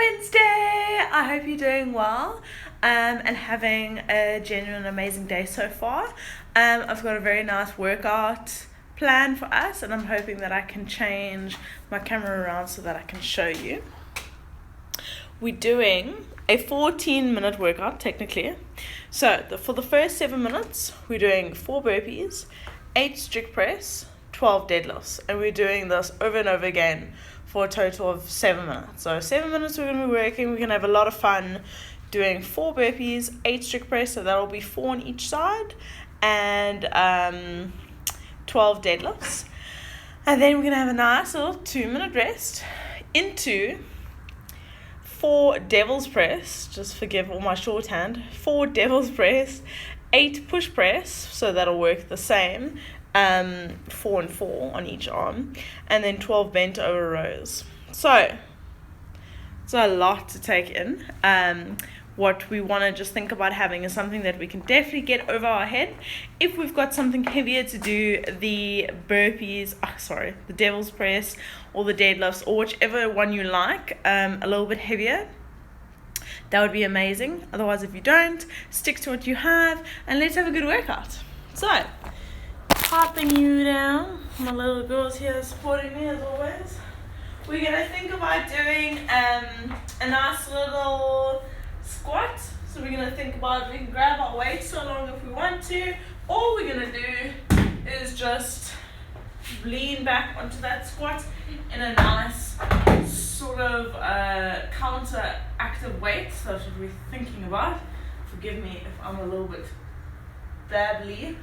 Wednesday! I hope you're doing well and having a genuine amazing day so far. I've got a very nice workout plan for us, and I'm hoping that I can change my camera around so that I can show you. We're doing a 14-minute workout technically. So for the first 7 minutes, we're doing 4 burpees, 8 strict press, 12 deadlifts, and we're doing this over and over again for a total of 7 minutes. So 7 minutes we're going to be working. We're going to have a lot of fun doing 4 burpees, 8 strict press, so that'll be 4 on each side, and 12 deadlifts. And then we're going to have a nice little 2-minute rest into 4 devil's press, just forgive all my shorthand, 4 devil's press, 8 push press, so that'll work the same, 4 and 4 on each arm, and then 12 bent over rows. So it's a lot to take in. What we want to just think about having is something that we can definitely get over our head. If we've got something heavier to do, the burpees, the devil's press or the deadlifts, or whichever one you like, a little bit heavier, that would be amazing. Otherwise, if you don't, stick to what you have and let's have a good workout. So, popping you down, my little girl's here supporting me as always. We're going to think about doing a nice little squat. So we're going to think about, we can grab our weights so long if we want to. All we're going to do is just lean back onto that squat in a nice sort of counter-active weight. So that's what we're thinking about. Forgive me if I'm a little bit babbly.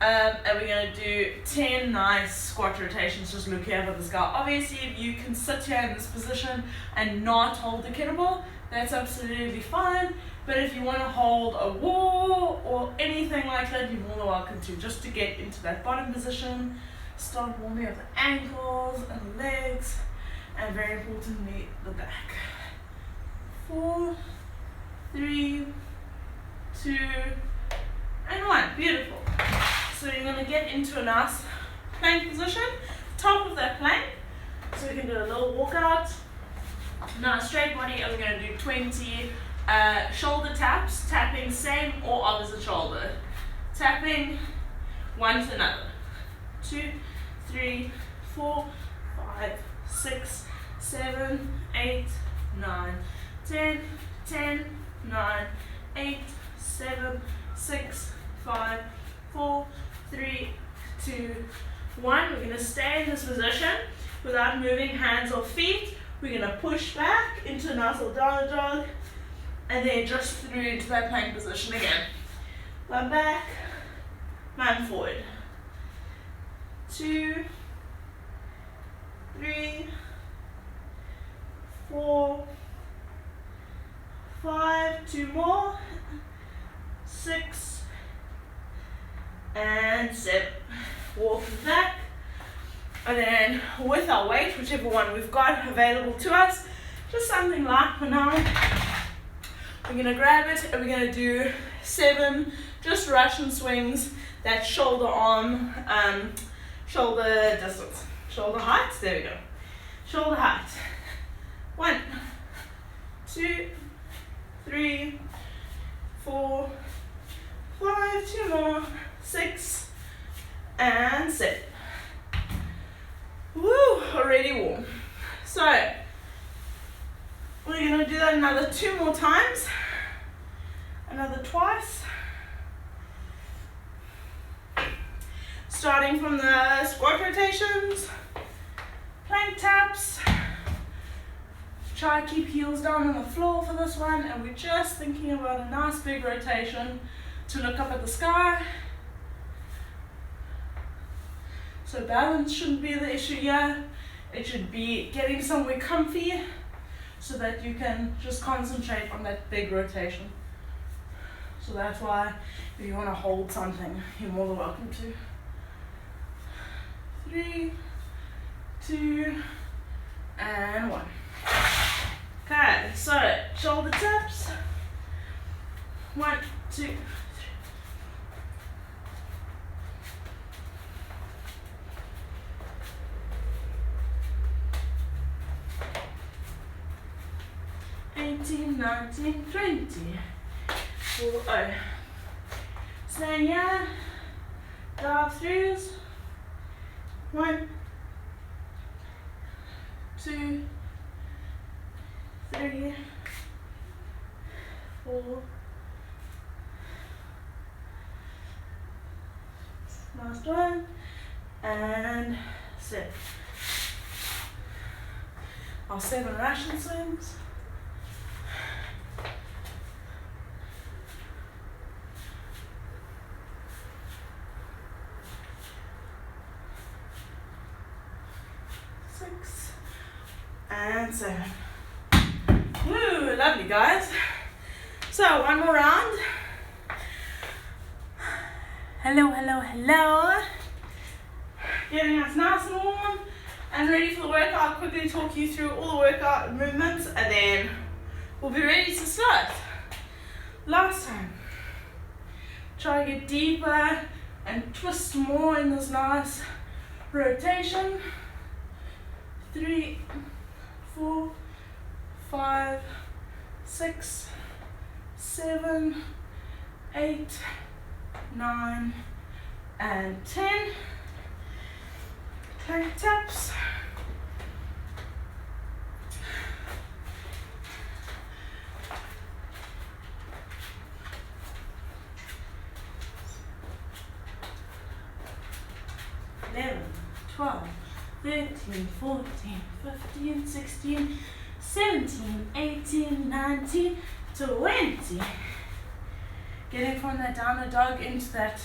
And we're going to do 10 nice squat rotations. Just look here for this guy. Obviously, if you can sit here in this position and not hold the kettlebell, that's absolutely fine. But if you want to hold a wall or anything like that, you're more than welcome to. Just to get into that bottom position, start warming up the ankles and the legs, and very importantly, the back. 4, 3, 2, and 1. Beautiful. So you're going to get into a nice plank position, top of that plank. So we can do a little walkout. Now straight body, and we're going to do 20 shoulder taps, tapping same or opposite shoulder. Tapping one to another. 2, 3, 4, 5, 6, 7, 8, 9, 10, 10, 9, 8, 7, 6, 5, 4, 3, 2, 1. We're going to stay in this position without moving hands or feet. We're going to push back into a nice little downward dog, and then just through into that plank position again. One back, one forward. 2, 3, 4, 5, 2 more, 6, and 7. Walk back, and then with our weight, whichever one we've got available to us, just something light for now. We're going to grab it and we're going to do 7 just Russian swings, that shoulder arm, shoulder distance, shoulder height, there we go, shoulder height. 1, 2, 3, 4, 5, 2 more, 6, and 7. Woo, already warm. So, we're going to do that another 2 more times, another twice. Starting from the squat rotations, plank taps. Try to keep heels down on the floor for this one, and we're just thinking about a nice big rotation to look up at the sky. So balance shouldn't be the issue here. It should be getting somewhere comfy so that you can just concentrate on that big rotation. So that's why if you want to hold something, you're more than welcome to. 3, 2, and 1. Okay, so shoulder taps. 1, 2, 3. 18, 19, 20. Oh. Stand here. Dive throughs. 1, 2, 3, 4. Last one. And sit. Our 7 ration swings. And 7. Woo, lovely guys. So one more round. Hello, hello, hello. Getting us nice and warm and ready for the workout. I'll quickly talk you through all the workout movements and then we'll be ready to start. Last time, try to get deeper and twist more in this nice rotation. 3, 4, 5, 6, 7, 8, 9, and 10. Plank taps. Eleven, 12, 13, 14, 15, 16, 17, 18, 19, 20. Getting from that downward dog into that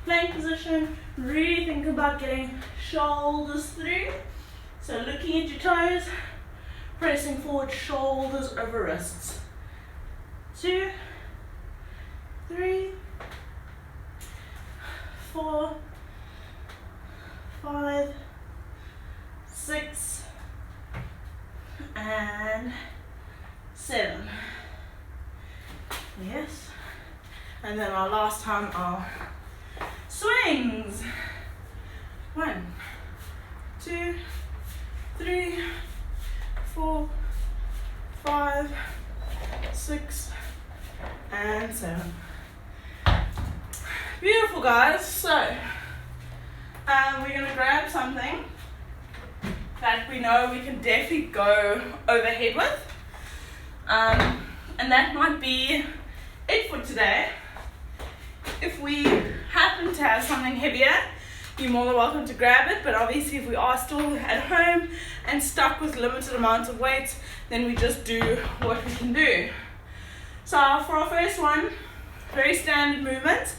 plank position. Really think about getting shoulders through. So looking at your toes, pressing forward, shoulders over wrists. 2, 3, 4, 5, 6, and 7. Yes. And then our last time are swings. 1, 2, 3, 4, 5, 6, and 7. Beautiful guys. So we're going to grab something that we know we can definitely go overhead with. And that might be it for today. If we happen to have something heavier, you're more than welcome to grab it, but obviously if we are still at home and stuck with limited amounts of weight, then we just do what we can do. So for our first one, very standard movement,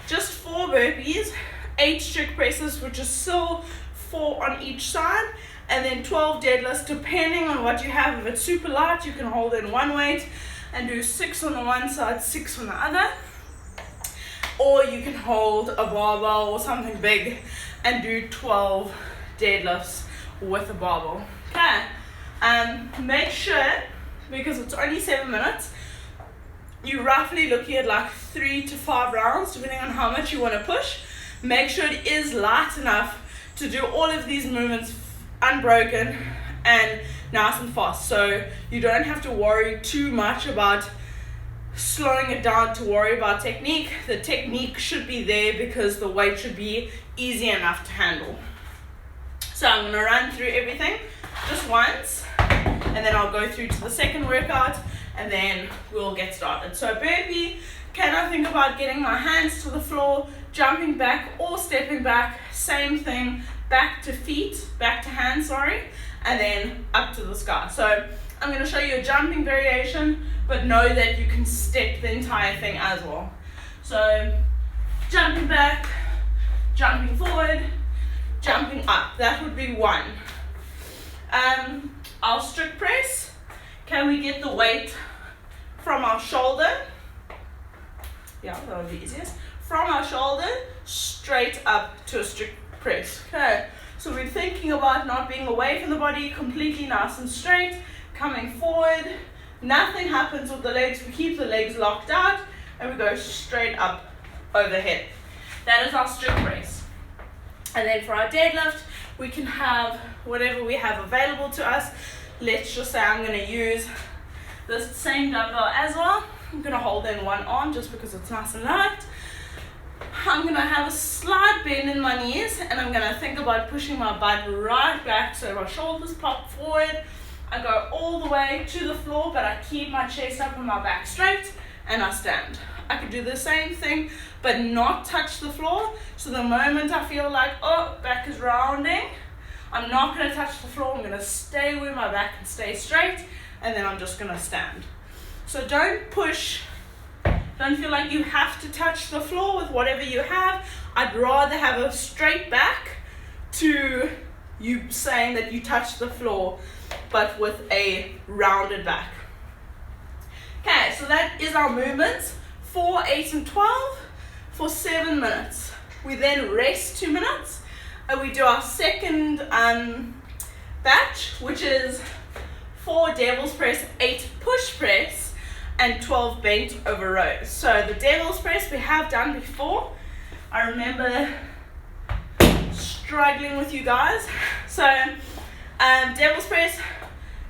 just 4 burpees, 8 strict presses, which is still 4 on each side, and then 12 deadlifts, depending on what you have. If it's super light, you can hold in one weight and do 6 on the one side, 6 on the other. Or you can hold a barbell or something big and do 12 deadlifts with a barbell. Okay. Make sure, because it's only 7 minutes, you're roughly looking at like 3 to 5 rounds, depending on how much you want to push. Make sure it is light enough to do all of these movements unbroken and nice and fast. So you don't have to worry too much about slowing it down to worry about technique. The technique should be there because the weight should be easy enough to handle. So I'm going to run through everything just once and then I'll go through to the second workout and then we'll get started. So burpee, can I think about getting my hands to the floor, jumping back or stepping back, same thing, back to feet, back to hands, sorry, and then up to the sky. So I'm going to show you a jumping variation, but know that you can step the entire thing as well. So jumping back, jumping forward, jumping up. That would be 1. Our strict press, can we get the weight from our shoulder? Yeah, that would be easiest. From our shoulder, straight up to a strict press. Okay, so we're thinking about not being away from the body, completely nice and straight, coming forward. Nothing happens with the legs. We keep the legs locked out and we go straight up overhead. That is our strict press. And then for our deadlift, we can have whatever we have available to us. Let's just say I'm going to use the same dumbbell as well. I'm going to hold in one arm just because it's nice and light. I'm going to have a slight bend in my knees, and I'm going to think about pushing my butt right back so my shoulders pop forward. I go all the way to the floor, but I keep my chest up and my back straight, and I stand. I could do the same thing, but not touch the floor. So the moment I feel like, oh, back is rounding, I'm not going to touch the floor. I'm going to stay with my back and stay straight, and then I'm just going to stand. So don't push. Don't feel like you have to touch the floor with whatever you have. I'd rather have a straight back to you saying that you touch the floor, but with a rounded back. Okay, so that is our movements. 4, 8, and 12 for 7 minutes. We then rest 2 minutes, and we do our second batch, which is 4 devil's press, 8 push press, and 12 bent over rows. So the devil's press we have done before. I remember struggling with you guys. So devil's press,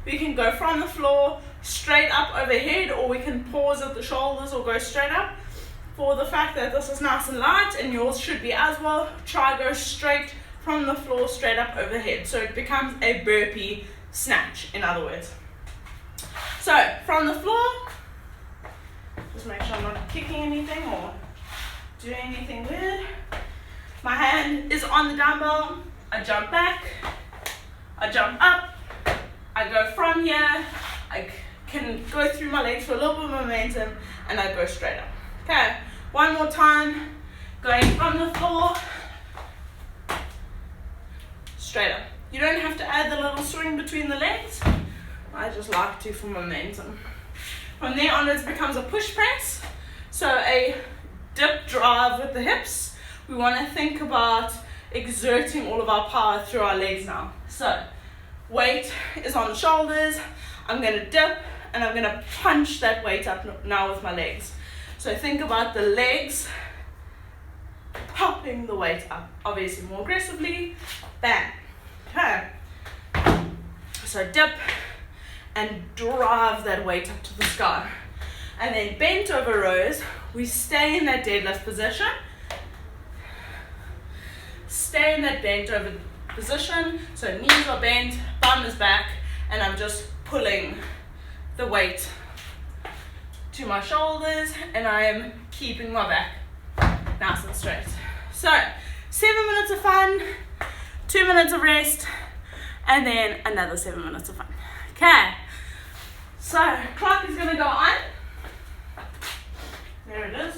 we can go from the floor straight up overhead, or we can pause at the shoulders or go straight up. For the fact that this is nice and light, and yours should be as well, try go straight from the floor straight up overhead, so it becomes a burpee snatch, in other words. So from the floor, just make sure I'm not kicking anything or doing anything weird. My hand is on the dumbbell, I jump back, I jump up, I go from here, I can go through my legs for a little bit of momentum, and I go straight up. Okay, one more time, going from the floor, straight up. You don't have to add the little swing between the legs. I just like to for momentum. From there onwards becomes a push press. So a dip drive with the hips. We want to think about exerting all of our power through our legs now. So weight is on the shoulders. I'm going to dip, and I'm going to punch that weight up now with my legs. So think about the legs popping the weight up, obviously more aggressively. Bam. Okay. So dip and drive that weight up to the sky. And then bent over rows, we stay in that deadlift position. Stay in that bent over position. So knees are bent, bum is back, and I'm just pulling the weight to my shoulders, and I am keeping my back nice and straight. So 7 minutes of fun, 2 minutes of rest, and then another 7 minutes of fun. Okay, so clock is going to go on. There it is.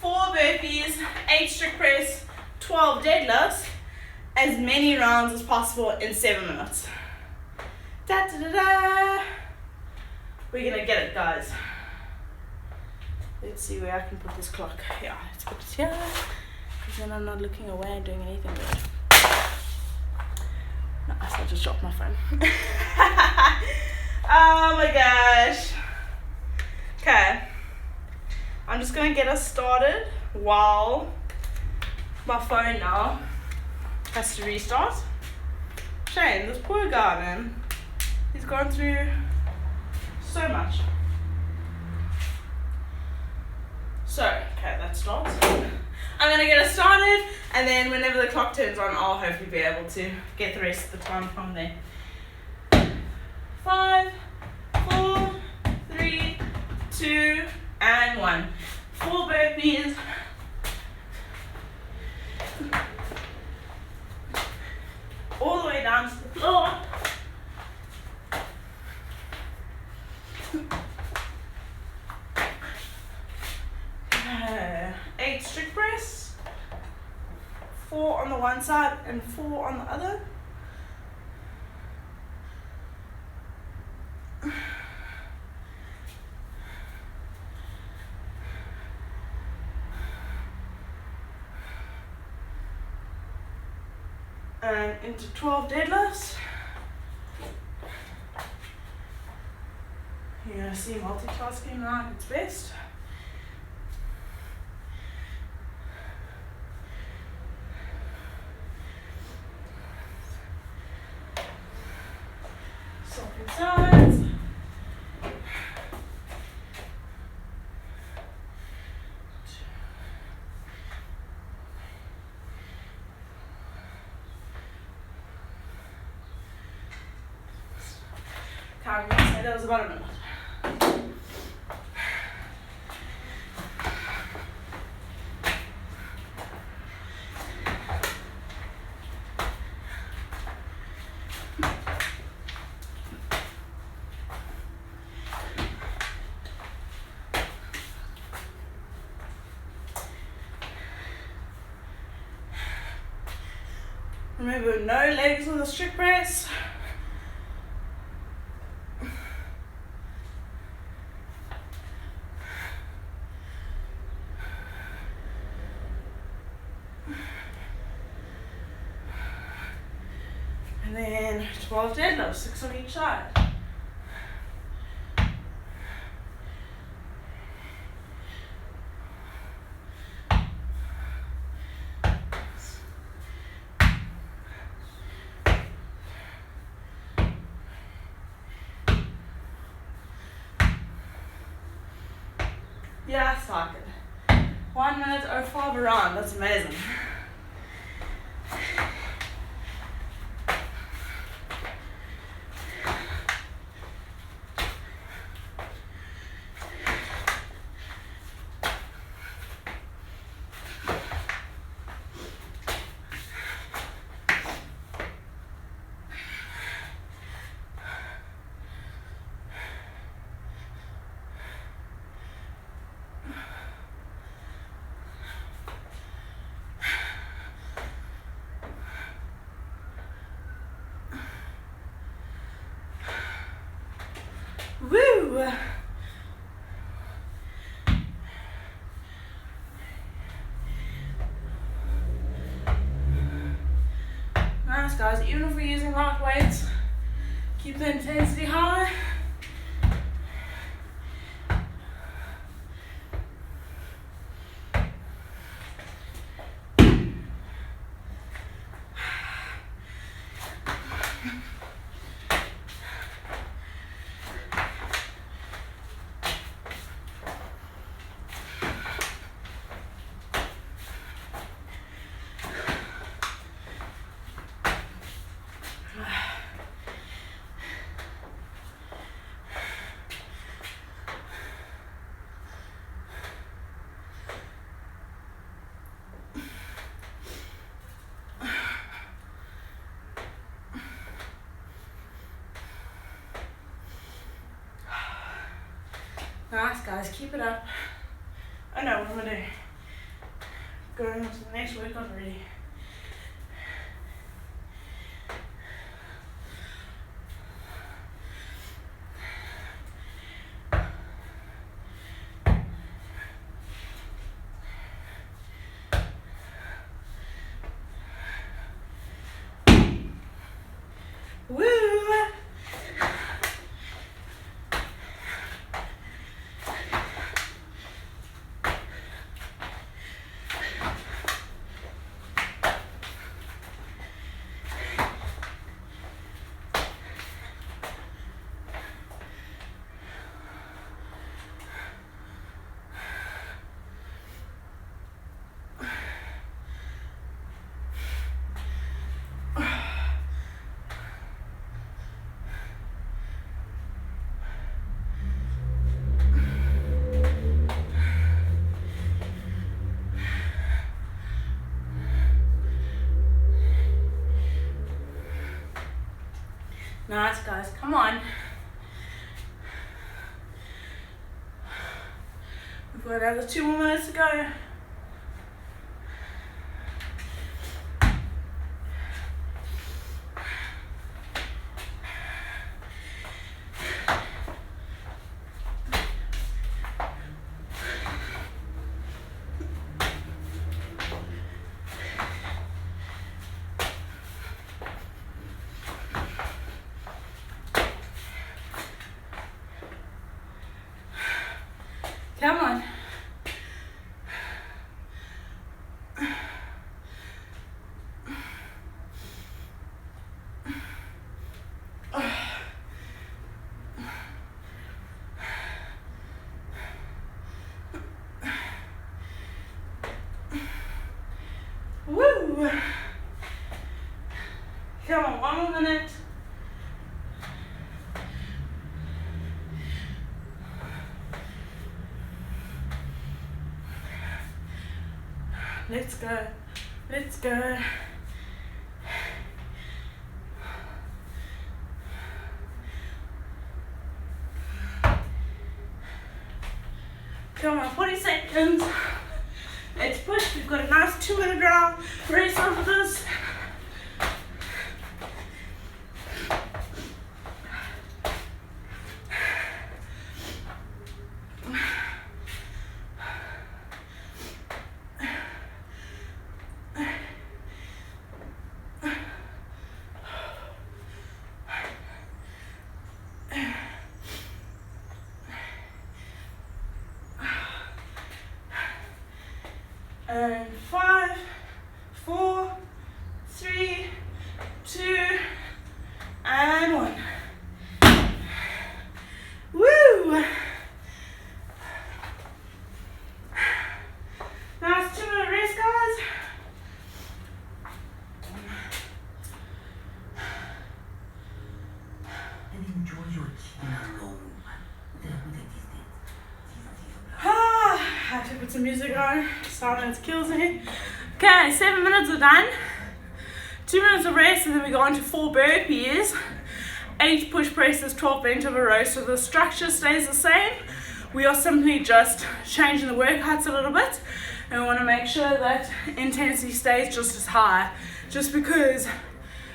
4 burpees, 8 strict press, 12 deadlifts, as many rounds as possible in 7 minutes. Da da da da. We're gonna get it, guys. Let's see where I can put this clock. Yeah, let's put it here, because then I'm not looking away and doing anything weird. Nice, I just dropped my phone. Oh my gosh. Okay, I'm just gonna get us started while my phone now has to restart. Shame, this poor guy, man. He's gone through so much. So, okay, that starts. I'm gonna get us started, and then whenever the clock turns on, I'll hopefully be able to get the rest of the time from there. 5, 4, 3, 2, and 1. 4 burpees. All the way down to the floor. 8 strict press, 4 on the one side and 4 on the other. And into 12 deadlifts. You're going to see multitasking now at its best. Swapping sides. I'm gonna say that was about a minute. Remember, no legs on the strict press. And then 12 deadlifts, 6 on each side. Yeah, I started. 1 minute 05 around, that's amazing. Woo! Nice, guys. Even if we're using light weights, keep the intensity high. Nice, guys. Keep it up. I know what I'm gonna do. Going on to the next workout already. Woo! Nice, guys. Come on. We've got another 2 more minutes to go. Come on. Let's go. Let's go. Come on, 40 seconds. Let's push. We've got a nice 2-minute round. Race over this. And 5, 4, 3, 2, and 1. Woo! Nice 2-minute race, guys. And enjoy your chicken alone. I have to put some music on. Silence kills me. Okay, 7 minutes are done. 2 minutes of rest, and then we go on to 4 burpees, 8 push presses, 12 bench over row. So the structure stays the same. We are simply just changing the workouts a little bit, and we want to make sure that intensity stays just as high, just because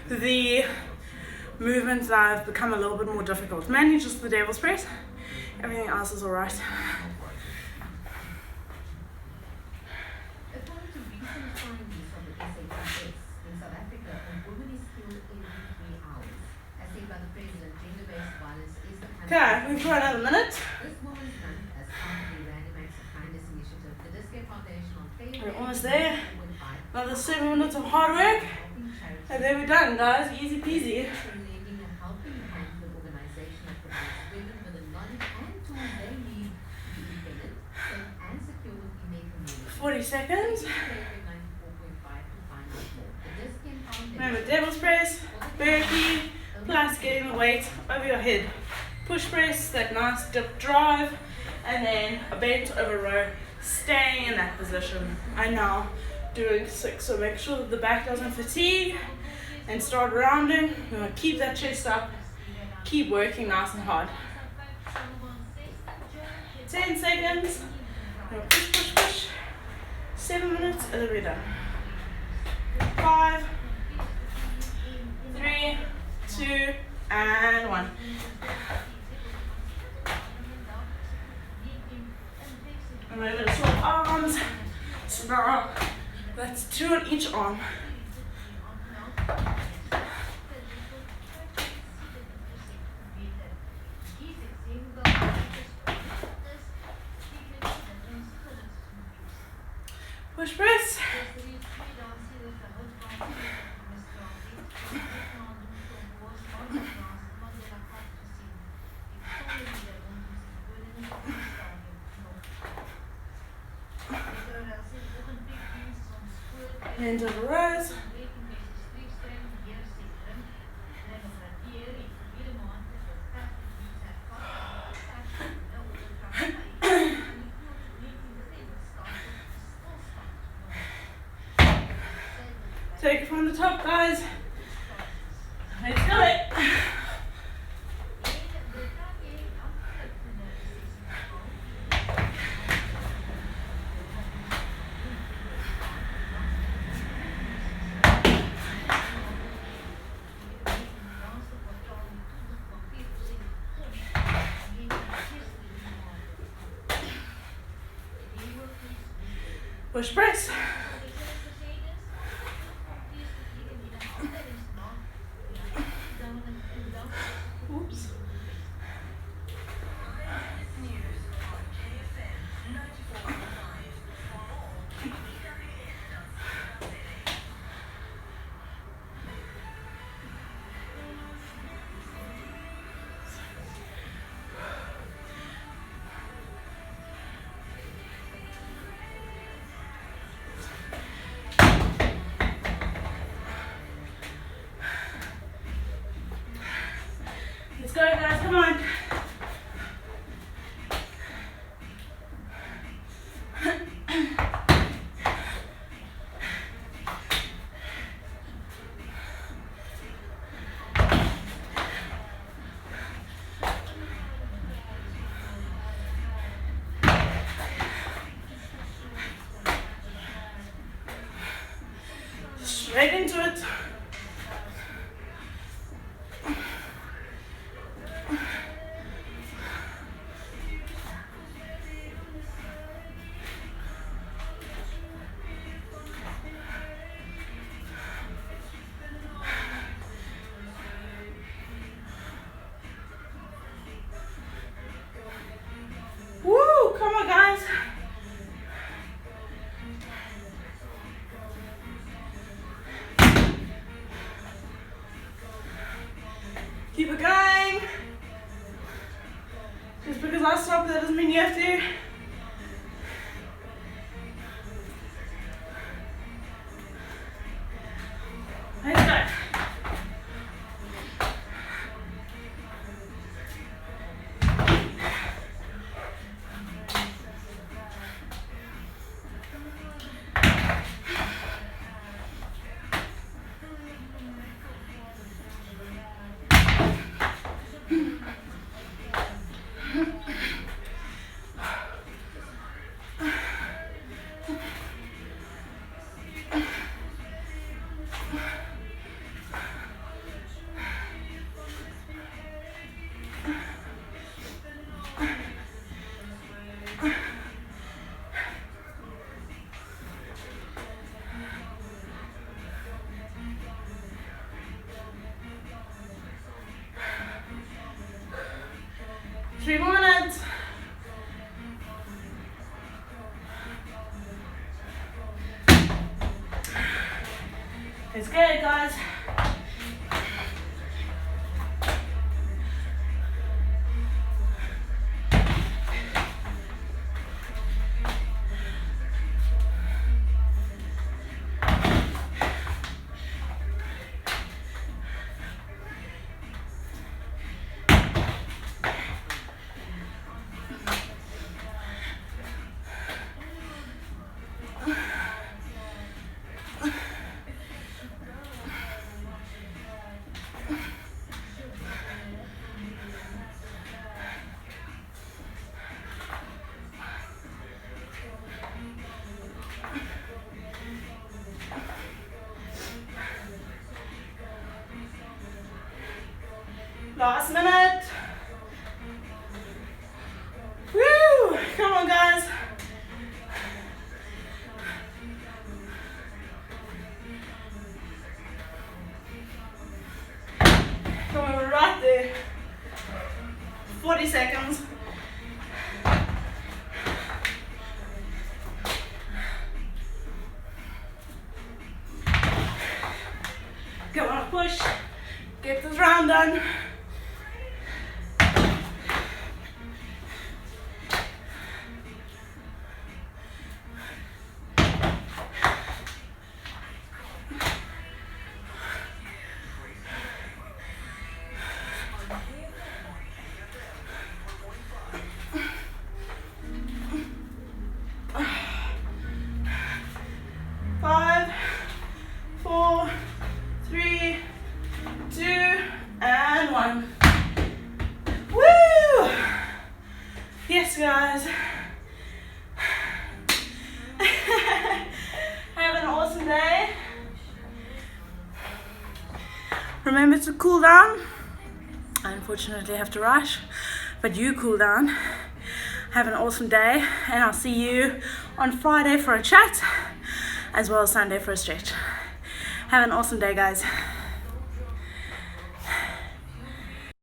the movements now have become a little bit more difficult. Mainly just the devil's press. Everything else is alright. According to recent findings from the SAPS in South Africa, a woman is killed every 3 hours. As said by the president, gender-based violence is the Okay, we've got another minute. This woman's done as part of the Random Acts of Kindness initiative. The Diske Foundation on Fair We're almost there. Another 7 minutes of hard work. And then we're done, guys. Easy peasy. Lending a helping hand to the organization that provides women with the knowledge and tools they need to be independent, safe and secure within their community. 40 seconds. 94.5 to find out more. The Diske Foundation. Remember, devil's press, burpee, plus getting the weight over your head. Push press, that nice dip drive, and then a bench over row, staying in that position. I now doing 6, so make sure that the back doesn't fatigue, and start rounding. You want to keep that chest up, keep working nice and hard. 10 seconds, push, push, push. 7 minutes, and then we're done. 5, 3, 2, and 1. And we're going to swap arms. So now, that's 2 on each arm. Push press. Hands over rows. Take it from the top, guys. Let's do it. Push press. Oops. Let's go, guys, come on. Straight into it. Woo! Come on, guys. Keep it going. Just because I stop, that doesn't mean you have to. Let's go. Three more minutes. It's good, guys. Last minute. Woo! Come on, guys. Come on, right there. 40 seconds. Come on, push. Get this round done. Five, four, three, two, and one. Woo! Yes, guys. Have an awesome day. Remember to cool down. I unfortunately have to rush, but you cool down. Have an awesome day, and I'll see you on Friday for a chat, as well as Sunday for a stretch. Have an awesome day, guys.